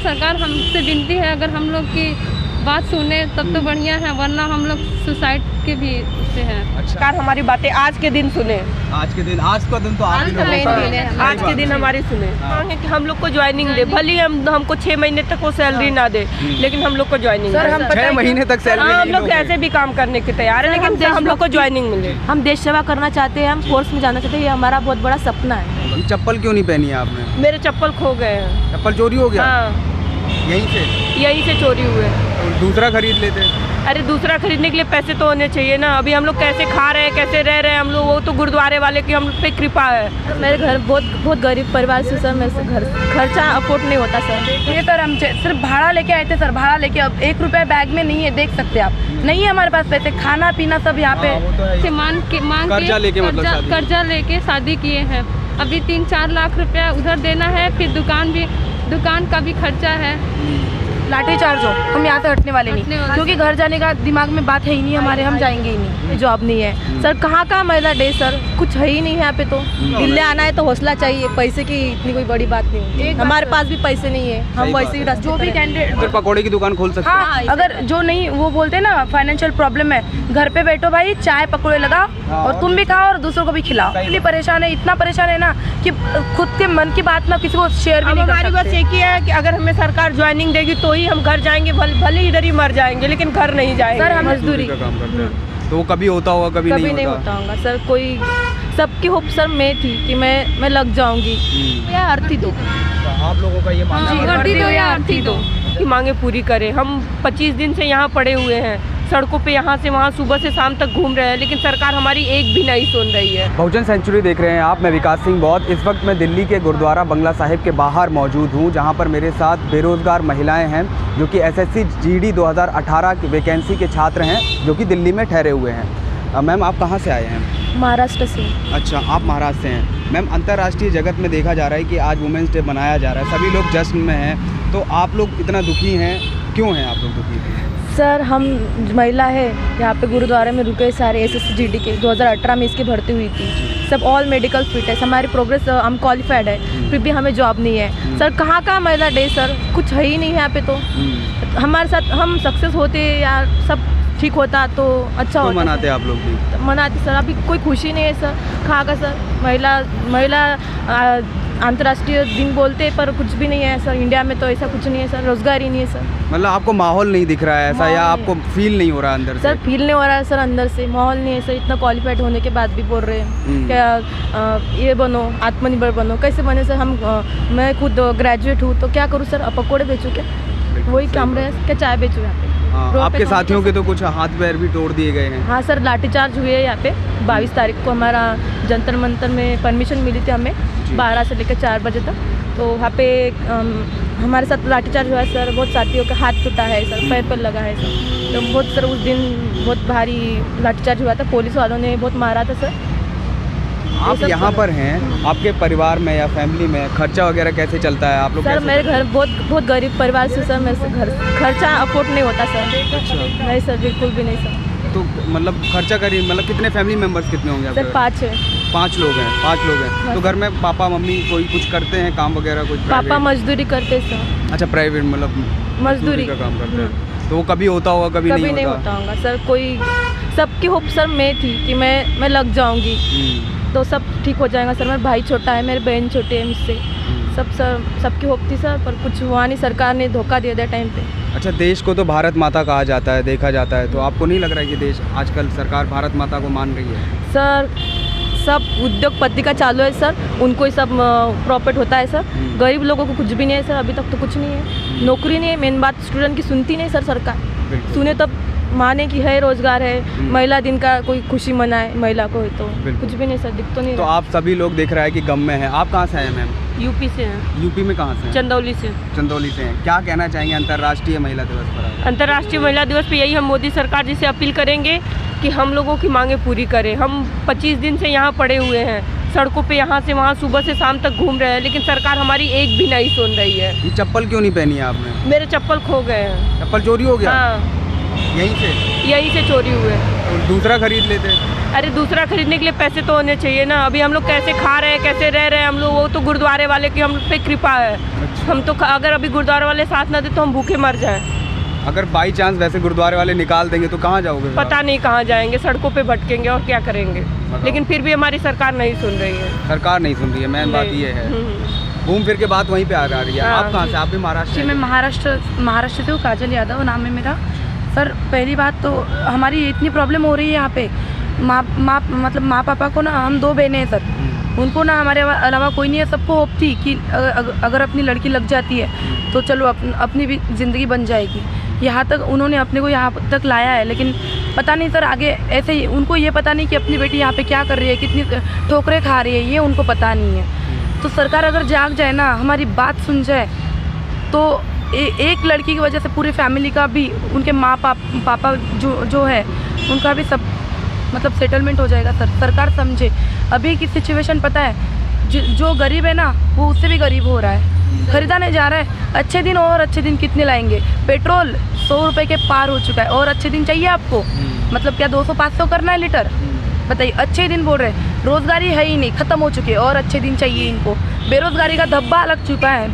सरकार हमसे विनती है, अगर हम लोग की बात सुने तब तो बढ़िया है, वरना हम लोग सुसाइड के भी उससे हैं। अच्छा, सरकार हमारी बातें आज के दिन सुने, आज का दिन तो आप ही लोगों का है। आज के दिन हमारी सुने। मांगे कि हम लोग को ज्वाइनिंग दे, भले हमको 6 महीने तक वो सैलरी ना दे, लेकिन हम लोग को ज्वाइनिंग। सर हम 6 महीने तक सैलरी हम लोग ऐसे भी काम करने के तैयार है, लेकिन हम लोग को ज्वाइनिंग मिले। हम देश सेवा करना चाहते हैं, हम फोर्स में जाना चाहते हैं, ये हमारा बहुत बड़ा सपना है। चप्पल क्यों नहीं पहनी है आपने? मेरे चप्पल खो गए हैं। चप्पल चोरी हो गया? हाँ, यहीं से चोरी हुए। और दूसरा खरीद लेते? अरे दूसरा खरीदने के लिए पैसे तो होने चाहिए ना। अभी हम लोग कैसे खा रहे हैं, कैसे रह रहे हैं हम लोग, वो तो गुरुद्वारे वाले की हम लोग पे कृपा है। मेरे घर बहुत गरीब परिवार से सर, मेरे से घर खर्चा अफोर्ड नहीं होता सर। ये सर हम सिर्फ भाड़ा लेके आए थे सर, भाड़ा लेके, अब 1 रुपया बैग में नहीं है, देख सकते आप, नहीं है हमारे पास पैसे, खाना पीना सब यहाँ पे मांग के कर्जा लेके मतलब कर्जा लेके शादी किए हैं। अभी 3-4 लाख रुपया उधर देना है, फिर दुकान का भी खर्चा है। लाठी चार्ज हो, हम यहाँ से हटने वाले नहीं, क्योंकि घर जाने का दिमाग में बात है ही नहीं हमारे, हम जाएंगे ही नहीं। जॉब नहीं है सर, कहाँ महिला डे सर, कुछ है ही नहीं यहाँ पे। तो दिल्ली आना है तो हौसला चाहिए, पैसे की इतनी कोई बड़ी बात नहीं है, हमारे पास भी पैसे नहीं है, हम वैसे ही जो भी कैंडिडेट फिर पकौड़े की दुकान खोल सकते हैं। हाँ, अगर जो नहीं, वो बोलते हैं ना फाइनेंशियल प्रॉब्लम है, घर पे बैठो भाई, चाय पकौड़े लगाओ और तुम भी खाओ और दूसरों को भी खिलाओ। इसलिए परेशान है, इतना परेशान है ना कि खुद के मन की बात ना किसी को शेयर भी नहीं कर सकते। हमारी बस एक ही है कि अगर हमें सरकार ज्वाइनिंग देगी तो ही हम घर जाएंगे, भले इधर ही मर जाएंगे, लेकिन घर नहीं जाएंगे। सर हम मजदूरी का काम करते हैं तो वो कभी होता होगा, कभी नहीं होता होगा सर। कोई सबकी होप सर मैं थी कि मैं लग जाऊंगी या आरती दो। आप लोगों का ये मानना वर्दी दो या आरती दो की मांगे पूरी करें। हम 25 दिन से यहाँ पड़े हुए हैं, सड़कों पे यहाँ से वहाँ सुबह से शाम तक घूम रहे हैं, लेकिन सरकार हमारी एक भी नहीं सुन रही है। बहुजन सेंचुरी देख रहे हैं आप, मैं विकास सिंह बौद्ध। इस वक्त मैं दिल्ली के गुरुद्वारा बंगला साहिब के बाहर मौजूद हूँ, जहाँ पर मेरे साथ बेरोज़गार महिलाएं हैं जो कि SSC GD 2018 की वैकेंसी के छात्र हैं, जो कि दिल्ली में ठहरे हुए हैं। मैम आप कहाँ से आए हैं? महाराष्ट्र से। अच्छा, आप महाराष्ट्र से हैं। मैम अंतर्राष्ट्रीय जगत में देखा जा रहा है कि आज वुमेंस डे मनाया जा रहा है, सभी लोग जश्न में हैं, तो आप लोग इतना दुखी हैं, क्यों हैं आप लोग दुखी? सर हम महिला है यहाँ पे गुरुद्वारे में रुके सारे, SSC GD के 2018 में इसकी भर्ती हुई थी, सब ऑल मेडिकल फिटनेस, हमारी प्रोग्रेस, हम क्वालिफाइड है, फिर भी हमें जॉब नहीं है सर। कहाँ महिला डे सर, कुछ है ही नहीं यहाँ पे। तो हमारे साथ हम सक्सेस होते या सब ठीक होता तो अच्छा होता। मनाते आप लोग भी? मनाते सर, अभी कोई खुशी नहीं है सर। कहाँ का सर, महिला अंतर्राष्ट्रीय दिन बोलते पर कुछ भी नहीं है सर। इंडिया में तो ऐसा कुछ नहीं है सर, रोजगार ही नहीं है सर। मतलब आपको माहौल नहीं दिख रहा है ऐसा, या आपको फील नहीं हो रहा अंदर से? सर फील नहीं हो रहा है सर, अंदर से माहौल नहीं है सर। इतना क्वालिफाइड होने के बाद भी बोल रहे हैं क्या ये बनो, आत्मनिर्भर बनो। कैसे बने सर? मैं खुद ग्रेजुएट हूँ, तो क्या करूँ सर? अब पकौड़े बेचूँ क्या? वही काम रहे क्या, चाय बेचूँ यहाँ पे? आपके साथियों के तो कुछ हाथ पैर भी तोड़ दिए गए हैं। हाँ सर, लाठीचार्ज हुए यहाँ पे 22 तारीख को। हमारा जंतर मंतर में परमिशन मिली थी हमें 12 से लेकर 4 बजे तक, तो वहाँ पे हमारे साथ लाठीचार्ज हुआ है सर। बहुत साथियों का हाथ टूटा है सर, पैर पर लगा है सर। तो बहुत सर उस दिन बहुत भारी लाठीचार्ज हुआ था, पुलिस वालों ने बहुत मारा था सर। आप यहाँ पर हैं, आपके परिवार में या फैमिली में खर्चा वगैरह कैसे चलता है आप लोग? सर मेरे घर बहुत गरीब परिवार से सर, मेरे से खर्चा अफोर्ड नहीं होता सर। अच्छा। नहीं सर, बिल्कुल भी नहीं सर। तो मतलब खर्चा करिए, मतलब कितने फैमिली मेंबर्स कितने होंगे आपके? सर 5 है। 5 लोग हैं? 5 लोग हैं तो घर में पापा मम्मी कोई कुछ करते हैं काम वगैरह? कुछ पापा मजदूरी करते सर। अच्छा, प्राइवेट मतलब मजदूरी का काम करते हैं। तो वो कभी होता होगा, कभी नहीं होता होगा सर। कोई सबकी होप सर मैं थी कि मैं लग जाऊंगी तो सब ठीक हो जाएगा सर। मेरा भाई छोटा है, मेरे बहन छोटे हैं मुझसे, सब सर सबकी होप थी सर, पर कुछ हुआ नहीं। सरकार ने धोखा दे दिया टाइम पे। अच्छा, देश को तो भारत माता कहा जाता है, देखा जाता है, तो आपको नहीं लग रहा है कि देश आजकल सरकार भारत माता को मान रही है? सर सब उद्योगपति का चालू है सर, उनको ही सब प्रॉफिट होता है सर। गरीब लोगों को कुछ भी नहीं है सर, अभी तक तो कुछ नहीं है। नौकरी नहीं है, मेन बात स्टूडेंट की सुनती नहीं सर सरकार। सुने तब माने कि है रोजगार है, महिला दिन का कोई खुशी मनाए महिला को, तो कुछ भी नहीं सर, दिख तो नहीं। तो आप सभी लोग देख रहे हैं कि गम में है। आप कहाँ से आए मैम? यूपी से हैं। यूपी में कहाँ से? चंदौली से। चंदौली से हैं। क्या कहना चाहेंगे अंतर्राष्ट्रीय महिला दिवस पर? अंतर्राष्ट्रीय महिला दिवस पे यही हम मोदी सरकार जी से अपील करेंगे कि हम लोगों की मांगे पूरी करें। हम 25 दिन से यहाँ पड़े हुए हैं, सड़कों पे यहाँ से वहाँ सुबह से शाम तक घूम रहे हैं, लेकिन सरकार हमारी एक भी नहीं सुन रही है। ये चप्पल क्यों नहीं पहनी है आपने? मेरे चप्पल खो गए हैं। चप्पल चोरी हो गया? हाँ, यहीं से चोरी हुए। और दूसरा खरीद लेते? अरे दूसरा खरीदने के लिए पैसे तो होने चाहिए ना। अभी हम लोग कैसे खा रहे हैं, कैसे रह रहे हैं हम लोग, वो तो गुरुद्वारे वाले की हम पे कृपा है। हम तो अगर अभी गुरुद्वारे वाले साथ ना दे तो हम भूखे मर जाएं। अगर बाई चांस वैसे गुरुद्वारे वाले निकाल देंगे तो कहाँ जाओगे? पता नहीं कहाँ जाएंगे, सड़कों पे भटकेंगे और क्या करेंगे। लेकिन फिर भी हमारी सरकार नहीं सुन रही है। सरकार नहीं सुन रही है, मेन बात ये है। घूम फिर के बात वहीं पे आ रही है। आप कहाँ से? आप भी महाराष्ट्र? जी मैं महाराष्ट्र से हूँ, काजल यादव नाम है मेरा। सर पहली बात तो हमारी इतनी प्रॉब्लम हो रही है यहाँ पे, माँ पापा को ना, हम 2 बहनें हैं सर, उनको ना हमारे अलावा कोई नहीं है। सबको होप थी कि अगर अपनी लड़की लग जाती है तो चलो अपनी भी ज़िंदगी बन जाएगी। यहाँ तक उन्होंने अपने को यहाँ तक लाया है, लेकिन पता नहीं सर आगे ऐसे ही उनको ये पता नहीं कि अपनी बेटी यहाँ पे क्या कर रही है, कितनी ठोकरें खा रही है, ये उनको पता नहीं है। तो सरकार अगर जाग जाए ना, हमारी बात सुन जाए, तो एक लड़की की वजह से पूरी फैमिली का भी, उनके माँ पापा जो है उनका भी सब मतलब सेटलमेंट हो जाएगा। सरकार समझे। अभी की सिचुएशन पता है, जो गरीब है ना वो उससे भी गरीब हो रहा है, खरीदा नहीं जा रहा है। अच्छे दिन और अच्छे दिन कितने लाएंगे? पेट्रोल 100 रुपये के पार हो चुका है, और अच्छे दिन चाहिए आपको? मतलब क्या 200-500 करना है लीटर? बताइए, अच्छे दिन बोल रहे हैं। रोज़गारी है ही नहीं, ख़त्म हो चुके हैं, और अच्छे दिन चाहिए इनको। बेरोज़गारी का धब्बा लग चुका है।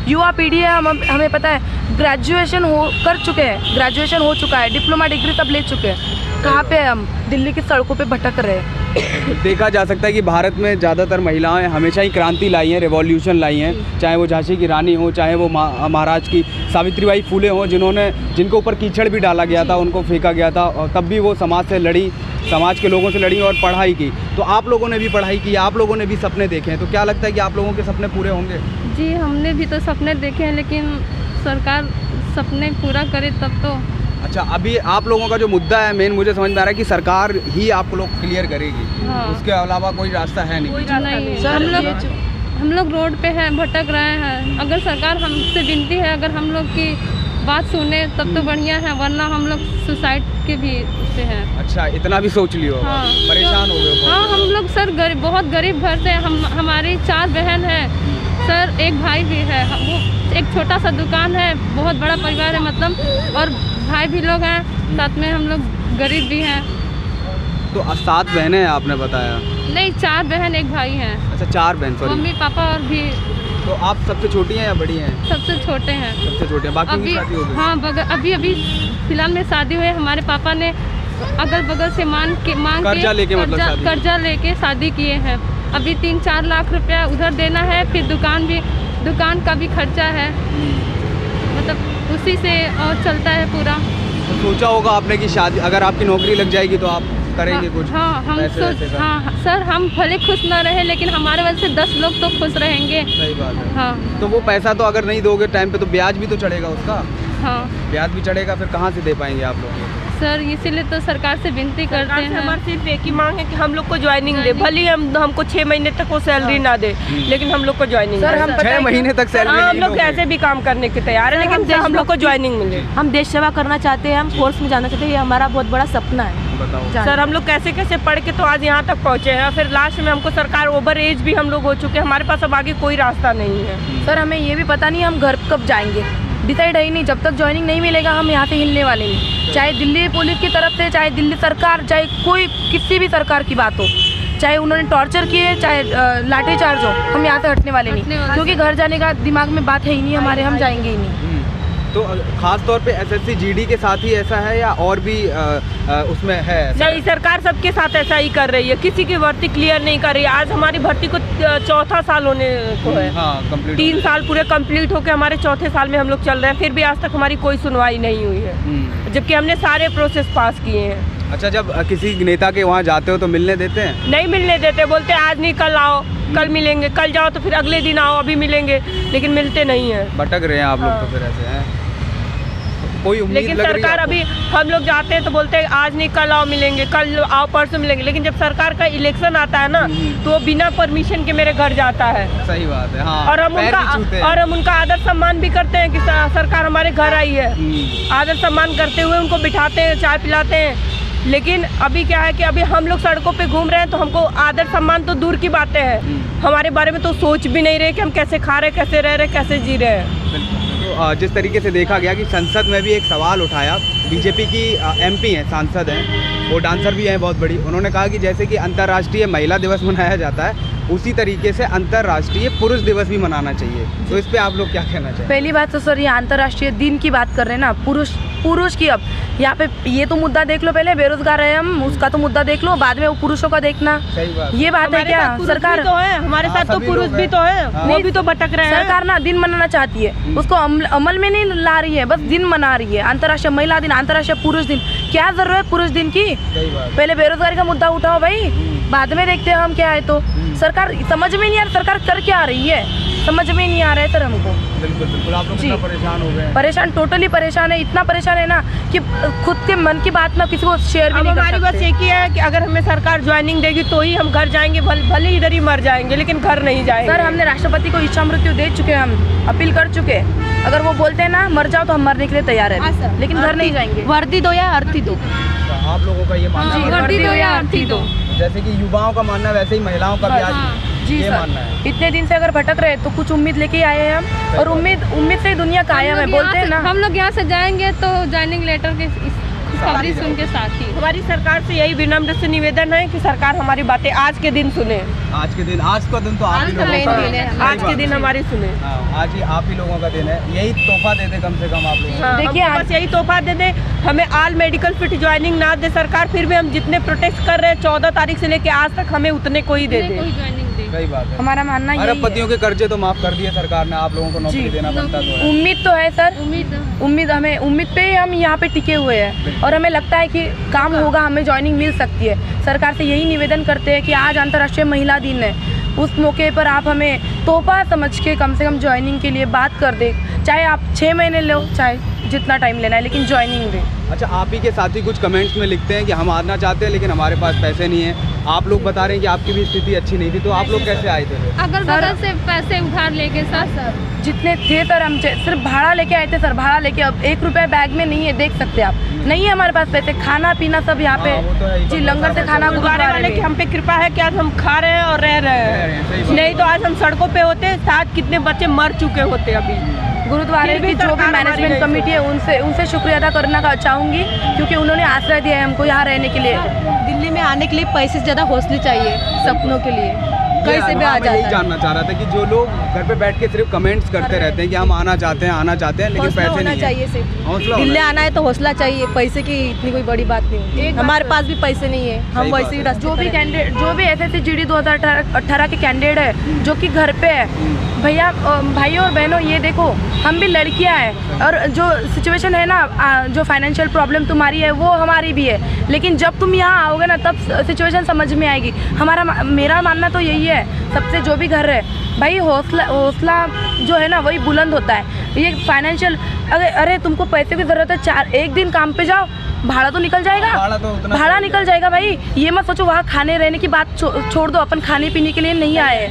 युवा पीढ़ी है, हमें पता है, ग्रेजुएशन हो चुका है, डिप्लोमा डिग्री सब ले चुके हैं। कहाँ पे हम दिल्ली की सड़कों पे भटक रहे हैं। देखा जा सकता है कि भारत में ज़्यादातर महिलाएं हमेशा ही क्रांति लाई हैं, रिवॉल्यूशन लाई हैं, चाहे वो झांसी की रानी हो, चाहे वो महाराज की सावित्रीबाई फुले हो, जिनको ऊपर कीचड़ भी डाला गया था, उनको फेंका गया था, और तब भी वो समाज से लड़ी, समाज के लोगों से लड़ी और पढ़ाई की। तो आप लोगों ने भी पढ़ाई की, आप लोगों ने भी सपने देखे हैं, तो क्या लगता है कि आप लोगों के सपने पूरे होंगे? जी हमने भी तो सपने देखे हैं, लेकिन सरकार सपने पूरा करे तब तो। अच्छा, अभी आप लोगों का जो मुद्दा है मेन, मुझे समझ में आ रहा है कि सरकार ही आप लोग क्लियर करेगी। हाँ। उसके अलावा कोई रास्ता है नहीं। हम लोग रोड पे हैं, भटक रहे हैं। अगर सरकार हमसे विनती है, अगर हम लोग की बात सुने तब तो बढ़िया है, वरना हम लोग सुसाइड के भी उससे हैं। अच्छा, इतना भी सोच लियो? हाँ, परेशान हो गए? हाँ, हम लोग सर बहुत गरीब घर से, हमारी 4 बहन हैं सर, एक भाई भी है। वो एक छोटा सा दुकान है, बहुत बड़ा परिवार है मतलब, और भाई भी लोग हैं साथ में, हम लोग गरीब भी हैं। तो 7 बहनें हैं आपने बताया? नहीं, 4 बहन 1 भाई हैं। अच्छा, 4 बहन, सॉरी। मम्मी पापा और भी। तो आप सबसे छोटी हैं या बड़ी हैं? सबसे छोटे हैं। सबसे छोटे हैं, बाकी की शादी हो गई? हाँ, अभी फिलहाल में शादी हुई है। हमारे पापा ने अगल बगल से मांग के कर्जा लेके शादी किए हैं। अभी 3-4 लाख रुपया उधर देना है, फिर दुकान का भी खर्चा है, मतलब उसी से और चलता है पूरा। तो सोचा होगा आपने कि शादी, अगर आपकी नौकरी लग जाएगी तो आप करेंगे कुछ? हाँ, हाँ सर, हम भले खुश ना रहे, लेकिन हमारे वजह से 10 लोग तो खुश रहेंगे। सही बात है। हाँ। तो वो पैसा तो अगर नहीं दोगे टाइम पे, तो ब्याज भी तो चढ़ेगा उसका। हाँ, ब्याज भी चढ़ेगा, फिर कहाँ से दे पाएंगे आप लोग? सर इसीलिए तो सरकार से विनती करते हैं। हमारी सिर्फ एक ही मांग है कि हम लोग को ज्वाइनिंग दे, भले ही हमको 6 महीने तक वो सैलरी ना दे, लेकिन हम लोग को ज्वाइनिंग। सर हम 6 महीने तक सैलरी? हम लोग कैसे भी काम करने के तैयार है, लेकिन हम लोग को ज्वाइनिंग मिले। हम देश सेवा करना चाहते हैं, हम फोर्स में जाना चाहते हैं, ये हमारा बहुत बड़ा सपना है। बताओ सर, हम लोग कैसे पढ़ के तो आज यहाँ तक पहुँचे हैं, फिर लास्ट में हमको सरकार, ओवर एज भी हम लोग हो चुके हैं, हमारे पास अब आगे कोई रास्ता नहीं है। सर हमें ये भी पता नहीं हम घर कब जाएंगे, डिसाइड है ही नहीं। जब तक ज्वाइनिंग नहीं मिलेगा हम यहाँ से हिलने वाले नहीं। चाहे दिल्ली पुलिस की तरफ से, चाहे दिल्ली सरकार, चाहे कोई किसी भी सरकार की बात हो, चाहे उन्होंने टॉर्चर किए, चाहे लाठीचार्ज हो, हम यहाँ से हटने वाले नहीं, क्योंकि घर जाने का दिमाग में बात है ही नहीं हमारे, हम जाएंगे ही नहीं। तो खास तौर पे SSC GD के साथ ही ऐसा है या और भी उसमें है? नहीं, सरकार सबके साथ ऐसा ही कर रही है, किसी की भर्ती क्लियर नहीं कर रही है। आज हमारी भर्ती को 4था साल होने को है। हाँ, कंप्लीट 3 साल पूरे कंप्लीट होकर हमारे 4थे साल में हम लोग चल रहे हैं, फिर भी आज तक हमारी कोई सुनवाई नहीं हुई है, जबकि हमने सारे प्रोसेस पास किए हैं। अच्छा, जब किसी नेता के वहाँ जाते हो तो मिलने देते हैं? नहीं मिलने देते, बोलते आज नहीं कल आओ, कल मिलेंगे, कल जाओ तो फिर अगले दिन आओ, अभी मिलेंगे, लेकिन मिलते नहीं है। भटक रहे हैं आप लोग तो फिर ऐसे हैं? कोई उम्मीद लेकिन लग रही है सरकार आपको? अभी हम लोग जाते हैं तो बोलते हैं आज नहीं कल आओ मिलेंगे, कल आओ परसों मिलेंगे, लेकिन जब सरकार का इलेक्शन आता है ना, तो वो बिना परमिशन के मेरे घर जाता है। सही बात है। हाँ, और हम उनका आदर सम्मान भी करते हैं कि सरकार हमारे घर आई है, आदर सम्मान करते हुए उनको बिठाते हैं, चाय पिलाते हैं। लेकिन अभी क्या है कि अभी हम लोग सड़कों पे घूम रहे हैं, तो हमको आदर सम्मान तो दूर की बातें हैं, हमारे बारे में तो सोच भी नहीं रहे कि हम कैसे खा रहे, कैसे रह रहे, कैसे जी रहे हैं। जिस तरीके से देखा गया कि संसद में भी एक सवाल उठाया, बीजेपी की MP हैं, सांसद हैं, वो डांसर भी हैं बहुत बड़ी, उन्होंने कहा कि जैसे कि अंतर्राष्ट्रीय महिला दिवस मनाया जाता है उसी तरीके से अंतर्राष्ट्रीय पुरुष दिवस भी मनाना चाहिए। तो इस पे आप लोग क्या कहना चाहिए? पहली बात तो सर, ये अंतर्राष्ट्रीय दिन की बात कर रहे हैं ना, पुरुष की। अब यहाँ पे ये तो मुद्दा देख लो, पहले बेरोजगार है हम, उसका तो मुद्दा देख लो, बाद में वो पुरुषों का देखना। सही बात। ये बात है क्या? सरकार तो है हमारे साथ, तो पुरुष भी तो है, वो भी तो भटक रहे हैं। सरकार ना दिन मनाना चाहती है, उसको अमल में नहीं ला रही है, बस दिन मना रही है। अंतर्राष्ट्रीय महिला दिन, अंतर्राष्ट्रीय पुरुष दिन, क्या जरूरत है पुरुष दिन की? पहले बेरोजगारी का मुद्दा उठाओ भाई, बाद में देखते हैं हम क्या है। तो सरकार समझ में नहीं आ रहा, सरकार कर क्या आ रही है, समझ में नहीं आ रहा है सर हमको। बिल्कुल बिल्कुल, आप लोग कितना परेशान हो गए? परेशान, टोटली परेशान है, इतना परेशान है ना कि खुद के मन की बात ना किसी को शेयर भी नहीं कर सकते। हमारी बस एक ही है कि अगर हमें सरकार ज्वाइनिंग देगी तो ही हम घर जाएंगे, भले इधर ही मर जाएंगे लेकिन घर नहीं जाएंगे। सर हमने राष्ट्रपति को इच्छा मृत्यु दे चुके हैं, हम अपील कर चुके हैं। अगर वो बोलते हैं ना मर जाओ तो हम मरने के लिए तैयार है, लेकिन घर नहीं जाएंगे। वर्दी दो या अर्थी दो। आप लोगों का ये मानना है? वर्दी दो या अर्थी दो। जैसे कि युवाओं का मानना है वैसे ही महिलाओं का भी आज जी ये सर, मानना है। इतने दिन से अगर भटक रहे तो कुछ उम्मीद लेके आए हैं हम, और उम्मीद से दुनिया कायम है। बोलते हैं ना, हम लोग यहाँ से जाएंगे तो ज्वाइनिंग लेटर के खबरी सुन के साथ ही हमारी सरकार से यही विनम्र से निवेदन है कि सरकार हमारी बातें आज के दिन सुने। आज के दिन, आज का दिन तो आप ही लोगों का है। आज के दिन हमारी सुने। आज ही आप ही लोगों का दिन है, यही तोहफा दे दे कम से कम आप लोग। देखिए बस यही तोहफा दे दे, हमें ऑल मेडिकल फिट ज्वाइनिंग ना दे सरकार, फिर भी हम जितने प्रोटेस्ट कर रहे हैं 14 तारीख से लेके आज तक हमें उतने को ही दे दे। सही बात है। हमारा मानना यही अरबपतियों के कर्जे तो माफ कर दिए सरकार ने, आप लोगों को नौकरी देना बनता तो है। उम्मीद तो है सर, उम्मीद पे हम यहाँ पे टिके हुए हैं, और हमें लगता है कि काम होगा, हमें ज्वाइनिंग मिल सकती है। सरकार से यही निवेदन करते हैं कि आज अंतर्राष्ट्रीय महिला दिन है, उस मौके पर आप हमें तोहफा समझ के कम से कम ज्वाइनिंग के लिए बात कर दे, चाहे आप 6 महीने लो, चाहे जितना टाइम लेना है, लेकिन ज्वाइनिंग दे। अच्छा, आप ही के साथी कुछ कमेंट्स में लिखते हैं कि हम आना चाहते हैं लेकिन हमारे पास पैसे नहीं है। आप लोग बता रहे हैं कि आपकी भी स्थिति अच्छी नहीं थी, तो आप लोग कैसे आए थे? अगल बगल से पैसे उधार लेके सर जितने थे सर, हम सिर्फ भाड़ा लेके आए थे सर, भाड़ा लेके। अब 1 रुपया बैग में नहीं है, देख सकते आप, नहीं है हमारे पास पैसे। खाना पीना सब यहाँ पे जी, लंगर से खाना गुरुद्वारे वाले की हम पे कृपा है कि आज हम खा रहे हैं और रह रहे हैं, नहीं तो आज हम सड़कों पे होते, साथ कितने बच्चे मर चुके होते। अभी गुरुद्वारे की जो भी मैनेजमेंट कमेटी है उनसे शुक्रिया अदा करना चाहूँगी, क्योंकि उन्होंने आश्रय दिया है हमको यहाँ रहने के लिए। दिल्ली में आने के लिए पैसे से ज़्यादा हौसले चाहिए, सपनों के लिए कैसे भी आ जाता है। यही जानना चाह रहा था कि जो लोग घर पे बैठ के सिर्फ कमेंट्स करते रहते हैं कि हम आना चाहते हैं लेकिन पैसे नहीं चाहिए, सिर्फ दिल्ली आना है तो हौसला चाहिए, पैसे की इतनी कोई बड़ी बात नहीं होती। हमारे पास भी पैसे नहीं है, हम वैसे ही जो भी कैंडिडेट, जो भी SSC GD 2018 के कैंडिडेट है जो कि घर पे है, भैया भाई और बहनों, ये देखो हम भी लड़कियां हैं, और जो सिचुएशन है ना, जो फाइनेंशियल प्रॉब्लम तुम्हारी है वो हमारी भी है, लेकिन जब तुम यहाँ आओगे ना तब सिचुएशन समझ में आएगी। मेरा मानना तो यही है, सबसे जो भी घर है भाई, हौसला जो है ना वही बुलंद होता है। ये फाइनेंशियल, अरे तुमको पैसे की ज़रूरत है, एक दिन काम पे जाओ, भाड़ा तो निकल जाएगा, भाड़ा निकल जाएगा भाई। ये मत सोचो वहाँ खाने रहने की बात छोड़ दो, अपन खाने पीने के लिए नहीं आए,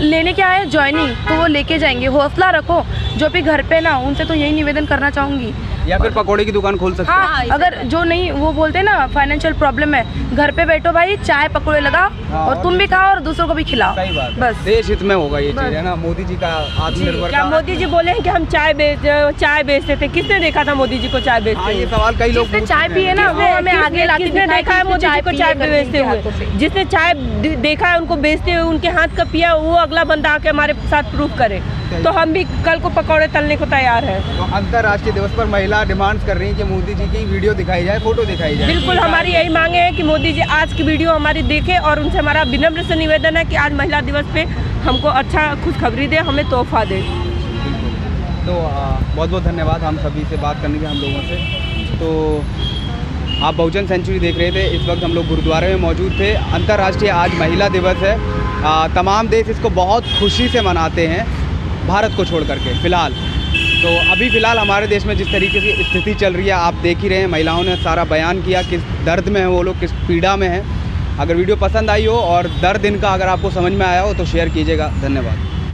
लेने के आए ज्वाइनिंग, तो वो लेके जाएंगे। हौसला रखो, जो भी घर पे ना, उनसे तो यही निवेदन करना चाहूँगी। या फिर पकौड़े की दुकान खोल सकते हैं। हाँ, अगर जो नहीं, वो बोलते हैं ना फाइनेंशियल प्रॉब्लम है, घर पे बैठो भाई, चाय पकौड़े लगाओ, और तुम भी खाओ और दूसरों को भी खिलाओ। सही बात, बस देश हित में होगा ये चीज, है ना। मोदी जी का आत्मनिर्भर, क्या मोदी जी बोले हैं कि हम चाय बेचते थे? किसने देखा था मोदी जी को चाय बेचते? ये सवाल कई लोग चाय पिए ना, वो हमें आगे लाके किसने देखा है मोदी जी को चाय बेचते हुए? जिसने चाय देखा है उनको बेचते हुए, उनके हाथ का पिया, वो अगला बंदा आके हमारे साथ प्रूफ करे, तो हम भी कल को पकौड़े तलने को तैयार है। तो अंतर्राष्ट्रीय दिवस पर महिला डिमांड्स कर रही है कि मोदी जी की वीडियो दिखाई जाए, फोटो दिखाई जाए। बिल्कुल, हमारी यही मांगे है कि मोदी जी आज की वीडियो हमारी देखे, और उनसे हमारा विनम्र से निवेदन है कि आज महिला दिवस पे हमको अच्छा खुशखबरी दे, हमें तोहफा दे। तो बहुत बहुत धन्यवाद हम सभी से बात करने के, हम लोगों से। तो आप बहुजन सेंचुरी देख रहे थे, इस वक्त हम लोग गुरुद्वारे में मौजूद थे। अंतर्राष्ट्रीय आज महिला दिवस है, तमाम देश इसको बहुत खुशी से मनाते हैं, भारत को छोड़ करके फ़िलहाल। तो अभी फ़िलहाल हमारे देश में जिस तरीके की स्थिति चल रही है, आप देख ही रहे हैं, महिलाओं ने सारा बयान किया, किस दर्द में है वो लोग, किस पीड़ा में है। अगर वीडियो पसंद आई हो और दर्द इनका अगर आपको समझ में आया हो तो शेयर कीजिएगा। धन्यवाद।